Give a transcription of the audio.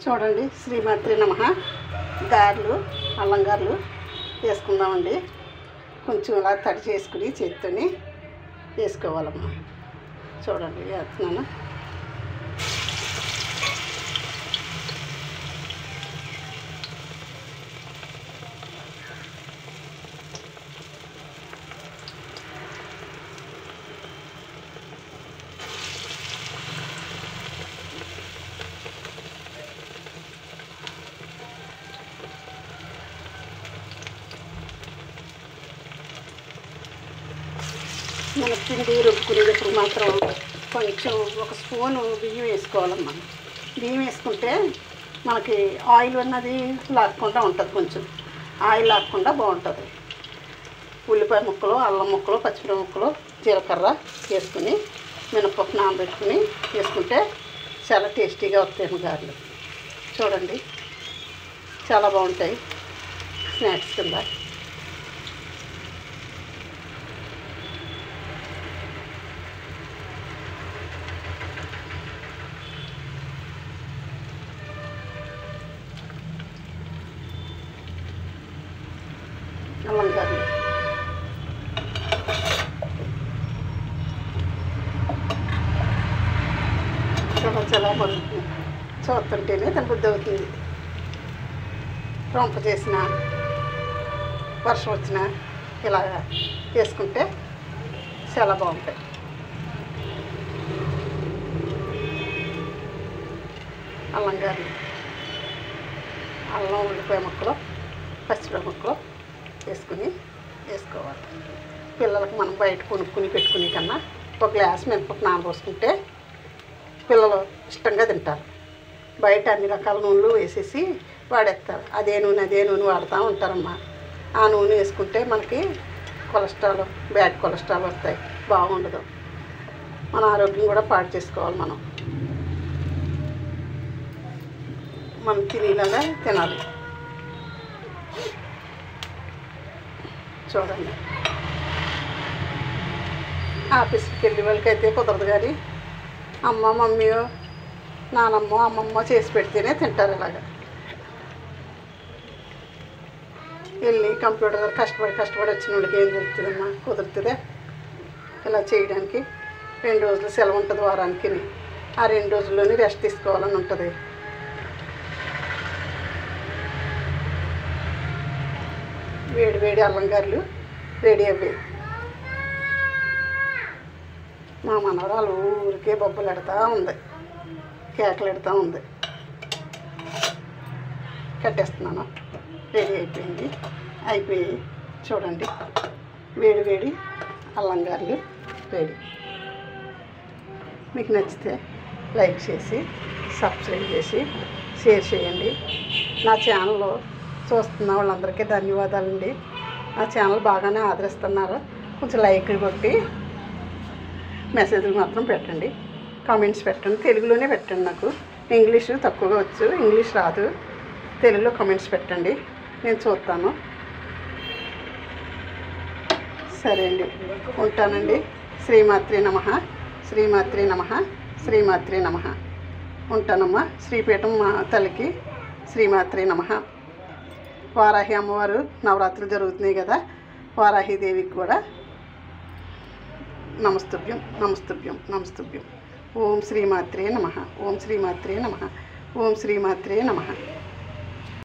చూడండి, శ్రీమాత్రి నమః. గారెలు, అల్లం గారెలు వేసుకుందామండి. కొంచెం ఇలా తడి చేసుకుని చేత్తోని వేసుకోవాలమ్మా. చూడండి వేస్తున్నాను. మన పిండి రుబ్బుకునేటప్పుడు మాత్రం కొంచెం ఒక స్పూను బియ్యం వేసుకోవాలమ్మా. బియ్యం వేసుకుంటే మనకి ఆయిల్ అన్నది లాక్కుండా ఉంటుంది. కొంచెం ఆయిల్ లాక్కుండా బాగుంటుంది. ఉల్లిపాయ ముక్కలు, అల్లం ముక్కలు, పచ్చిమిరపకాయ ముక్కలు, జీలకర్ర వేసుకుని మినపప్పు నానబెట్టుకుని వేసుకుంటే చాలా టేస్టీగా వస్తాయి గారెలు. చూడండి, చాలా బాగుంటాయి స్నాక్స్ కింద. అల్లం గారెలు చాలా బాగుంటుంది. చూస్తుంటేనే తన బుద్ధి అవుతుంది. రొంప చేసిన, వర్షం వచ్చిన ఇలా వేసుకుంటే చాలా బాగుంటాయి. అల్లం గారెలు, అల్లం, ఉల్లిపాయ ముక్కలు, పచ్చిమిరపకాయ ముక్కలు వేసుకోవాలి. పిల్లలకు మనం బయట కొనుక్కుని పెట్టుకునే కన్నా ఒక గ్లాస్ మినపప్పు నానబోసుకుంటే పిల్లలు ఇష్టంగా తింటారు. బయట అన్ని రకాల నూనెలు వేసేసి వాడేస్తారు. అదే నూనె వాడుతూ ఉంటారమ్మా. ఆ నూనె వేసుకుంటే మనకి కొలెస్ట్రాల్, బ్యాడ్ కొలెస్ట్రాల్ వస్తాయి. బాగుండదు. మన ఆరోగ్యం కూడా పాడు చేసుకోవాలి. మనం తినేలాగా తినాలి. చూడండి, ఆఫీస్కి వెళ్ళే వాళ్ళకైతే కుదరదు కానీ అమ్మ, మమ్మీయో, నానమ్మ, అమ్మమ్మ చేసి పెడితేనే తింటారు. ఇలాగా వెళ్ళి కంప్యూటర్ దగ్గర కష్టపడి వచ్చిన వాళ్ళకి ఏం తెలుస్తుందమ్మా? కుదురుతుందే ఇలా చేయడానికి. 2 రోజులు సెలవు ఉంటుంది వారానికి. ఆ 2 రోజుల్లోనే రెస్ట్ తీసుకోవాలని ఉంటుంది. వేడి వేడి అల్లం గారెలు రెడీ అవ్వి. మా మనవరాలు ఊరికే బొబ్బలు ఎడతా ఉంది, కేకలు ఎడతా ఉంది. కట్టేస్తున్నాను. రెడీ అయిపోయి చూడండి, వేడి వేడి అల్లం గారెలు రెడీ. మీకు నచ్చితే లైక్ చేసి, సబ్స్క్రైబ్ చేసి, షేర్ చేయండి. నా ఛానల్లో చూస్తున్న వాళ్ళందరికీ ధన్యవాదాలండి. నా ఛానల్ బాగానే ఆదరిస్తున్నారు. కొంచెం లైక్లు కొట్టి మెసేజ్లు మాత్రం పెట్టండి, కామెంట్స్ పెట్టండి. తెలుగులోనే పెట్టండి. నాకు ఇంగ్లీషు తక్కువగా వచ్చు, ఇంగ్లీష్ రాదు. తెలుగులో కామెంట్స్ పెట్టండి, నేను చూస్తాను. సరే అండి, ఉంటానండి. శ్రీమాత్రి నమః. శ్రీమాత్రి నమః. శ్రీమాత్రి నమః. ఉంటానమ్మా. శ్రీపీఠం మా తల్లికి శ్రీమాత్రి నమః. వారాహి అమ్మవారు నవరాత్రులు జరుగుతున్నాయి కదా, వారాహిదేవికి కూడా నమస్తుభ్యం, నమస్తుభ్యం, నమస్తుభ్యం. ఓం శ్రీమాత్రే నమః. ఓం శ్రీమాత్రే నమః. ఓం శ్రీమాత్రే నమః.